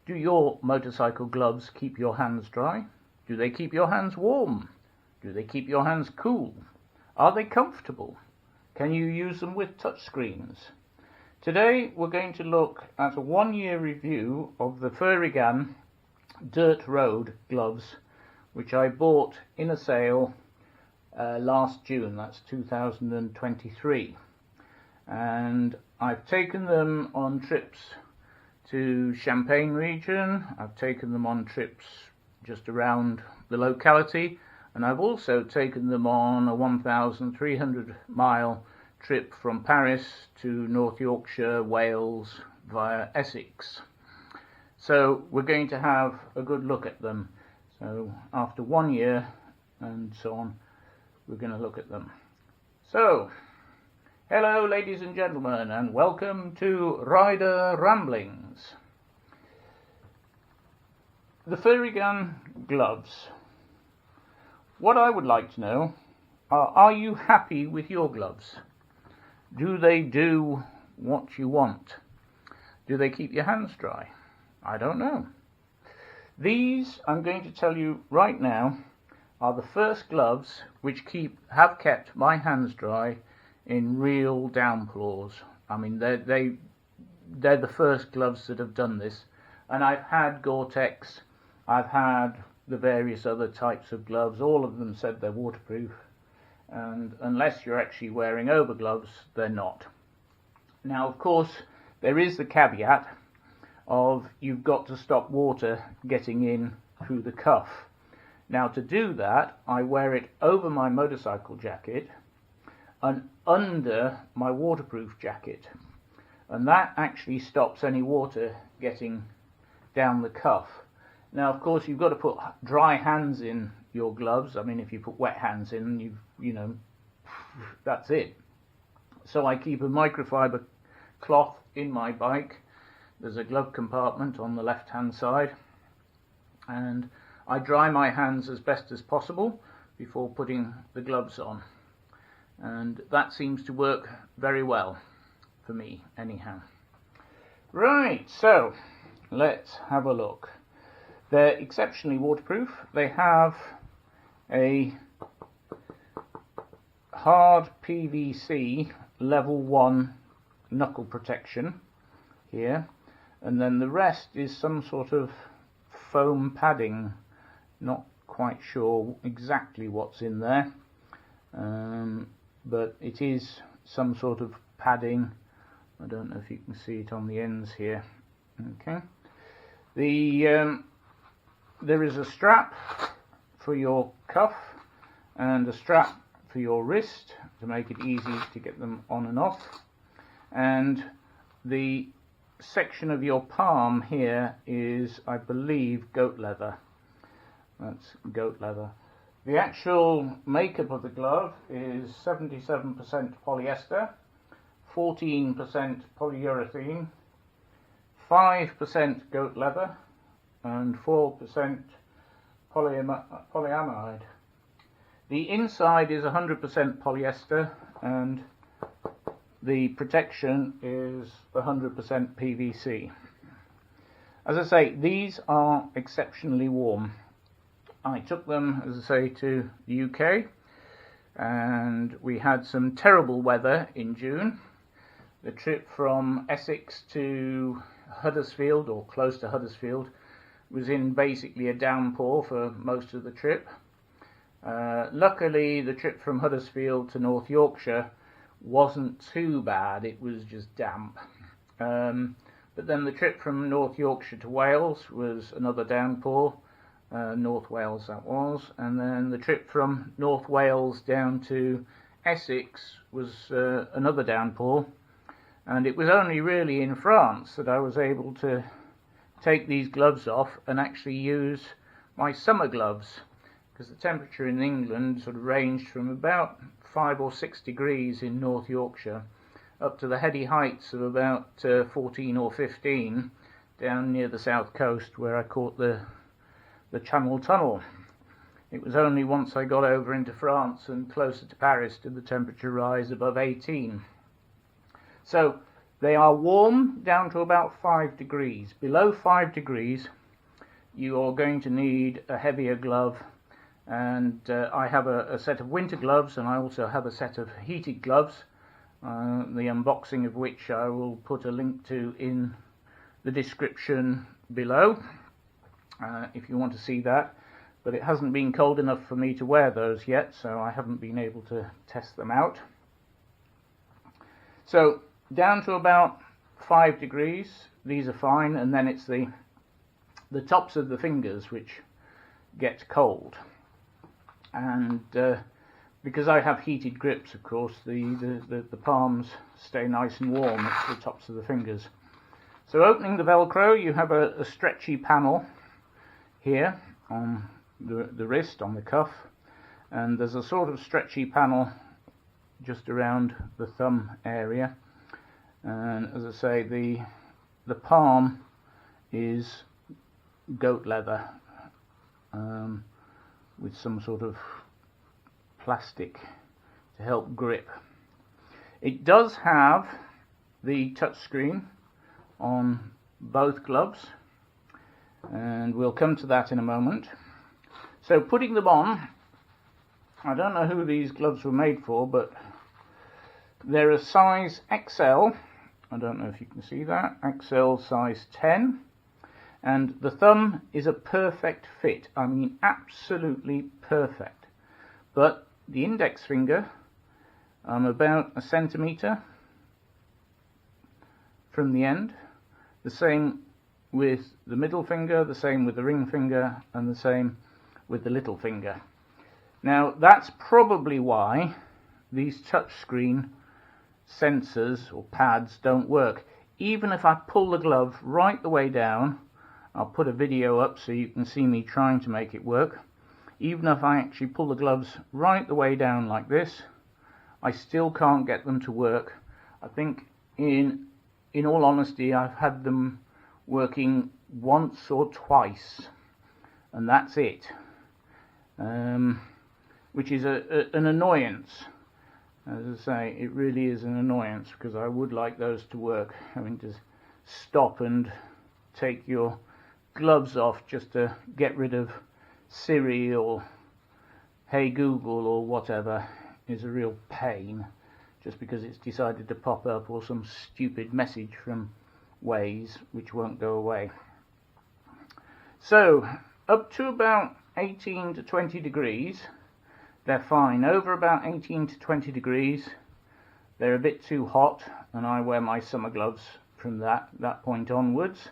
Do your motorcycle gloves keep your hands dry? Do they keep your hands warm? Do they keep your hands cool? Are they comfortable? Can you use them with touchscreens? Today we're going to look at a 1-year review of the Furygan Dirt Road Gloves, which I bought in a sale last June, that's 2023. And I've taken them on trips to Champagne region, I've taken them on trips just around the locality, and I've also taken them on a 1,300 mile trip from Paris to North Yorkshire, Wales via Essex. So we're going to have a good look at them. So after 1 year and so on, we're going to look at them. So, hello ladies and gentlemen, and welcome to Rider Ramblings. The Furygan gloves. What I would like to know are you happy with your gloves? Do they do what you want? Do they keep your hands dry? I don't know. These, I'm going to tell you right now, are the first gloves which have kept my hands dry in real downpours. I mean, they're the first gloves that have done this. And I've had Gore-Tex, I've had the various other types of gloves. All of them said they're waterproof, and unless you're actually wearing over gloves, they're not. Now, of course, there is the caveat of you've got to stop water getting in through the cuff. Now, to do that, I wear it over my motorcycle jacket and under my waterproof jacket, and that actually stops any water getting down the cuff. Now, of course, you've got to put dry hands in your gloves. I mean, if you put wet hands in, you know, that's it. So I keep a microfiber cloth in my bike. There's a glove compartment on the left-hand side, and I dry my hands as best as possible before putting the gloves on. And that seems to work very well for me, anyhow. Right, so let's have a look. They're exceptionally waterproof. They have a hard PVC level 1 knuckle protection here, and then the rest is some sort of foam padding. Not quite sure exactly what's in there, but it is some sort of padding. I don't know if you can see it on the ends here. Okay. There is a strap for your cuff and a strap for your wrist to make it easy to get them on and off. And the section of your palm here is, I believe, goat leather. That's goat leather. The actual makeup of the glove is 77% polyester, 14% polyurethane, 5% goat leather, and 4% polyamide. The inside is 100% polyester, and the protection is 100% PVC. As I say, these are exceptionally warm. I took them, as I say, to the UK, and we had some terrible weather in June. The trip from Essex to Huddersfield, or close to Huddersfield, was in basically a downpour for most of the trip. Luckily, the trip from Huddersfield to North Yorkshire wasn't too bad, it was just damp. But then the trip from North Yorkshire to Wales was another downpour, North Wales that was, and then the trip from North Wales down to Essex was another downpour, and it was only really in France that I was able to take these gloves off and actually use my summer gloves, because the temperature in England sort of ranged from about 5 or 6 degrees in North Yorkshire up to the heady heights of about 14 or 15 down near the south coast where I caught the Channel Tunnel. It was only once I got over into France and closer to Paris did the temperature rise above 18. So They are warm down to about 5 degrees. Below 5 degrees you are going to need a heavier glove, and I have a set of winter gloves, and I also have a set of heated gloves, the unboxing of which I will put a link to in the description below if you want to see that. But it hasn't been cold enough for me to wear those yet, so I haven't been able to test them out. So down to about 5 degrees, these are fine, and then it's the tops of the fingers which get cold. And because I have heated grips, of course, the palms stay nice and warm at the tops of the fingers. So opening the Velcro, you have a stretchy panel here on the wrist, on the cuff, and there's a sort of stretchy panel just around the thumb area. And as I say, the palm is goat leather with some sort of plastic to help grip. It does have the touchscreen on both gloves, and we'll come to that in a moment. So putting them on, I don't know who these gloves were made for, but they're a size XL. I don't know if you can see that. XL size 10. And the thumb is a perfect fit. I mean, absolutely perfect. But the index finger, I'm about 1 centimetre from the end. The same with the middle finger, the same with the ring finger, and the same with the little finger. Now, that's probably why these touchscreen sensors or pads don't work. Even if I pull the glove right the way down, I'll put a video up so you can see me trying to make it work. Even if I actually pull the gloves right the way down like this, I still can't get them to work. I think in all honesty, I've had them working once or twice, and that's it, which is an annoyance. As I say, it really is an annoyance, because I would like those to work. Having to stop and take your gloves off just to get rid of Siri or Hey Google or whatever is a real pain, just because it's decided to pop up, or some stupid message from Waze which won't go away. So up to about 18 to 20 degrees they're fine. Over about 18 to 20 degrees they're a bit too hot, and I wear my summer gloves from that point onwards,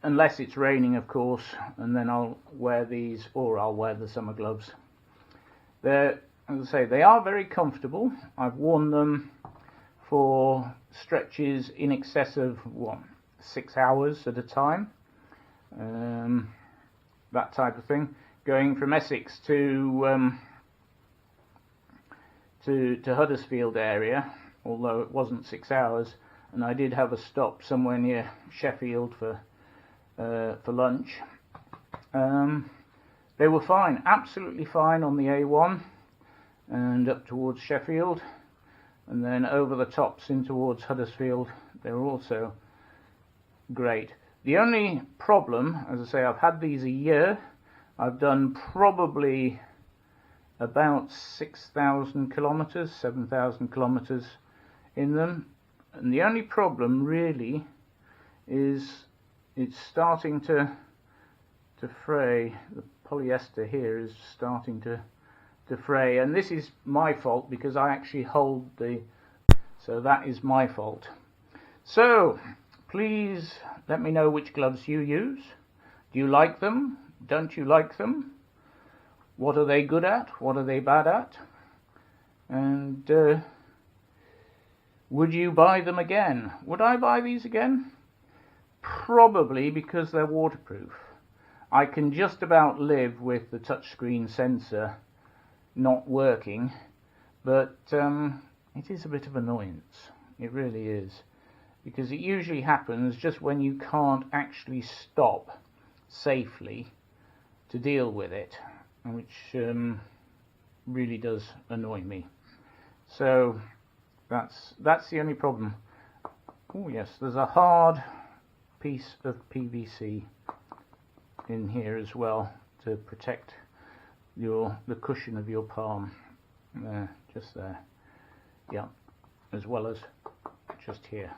unless it's raining, of course, and then I'll wear these, or I'll wear the summer gloves. They're, as I say, they are very comfortable. I've worn them for stretches in excess of 6 hours at a time, that type of thing. Going from Essex to Huddersfield area, although it wasn't 6 hours, and I did have a stop somewhere near Sheffield for lunch. They were fine, absolutely fine on the A1 and up towards Sheffield, and then over the tops in towards Huddersfield they were also great. The only problem, as I say, I've had these a year. I've done probably about 6,000 kilometers, 7,000 kilometers in them, and the only problem really is it's starting to fray. The polyester here is starting to fray, and this is my fault because I actually hold so that is my fault. So please let me know which gloves you use. Do you like them? Don't you like them? What are they good at? What are they bad at? And would you buy them again? Would I buy these again? Probably, because they're waterproof. I can just about live with the touchscreen sensor not working, but it is a bit of annoyance. It really is, because it usually happens just when you can't actually stop safely to deal with it, which really does annoy me. So that's the only problem. Oh yes, there's a hard piece of PVC in here as well to protect the cushion of your palm. There, just there. Yeah, as well as just here.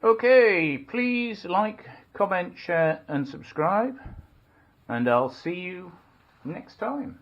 Okay, please like, comment, share and subscribe, and I'll see you next time.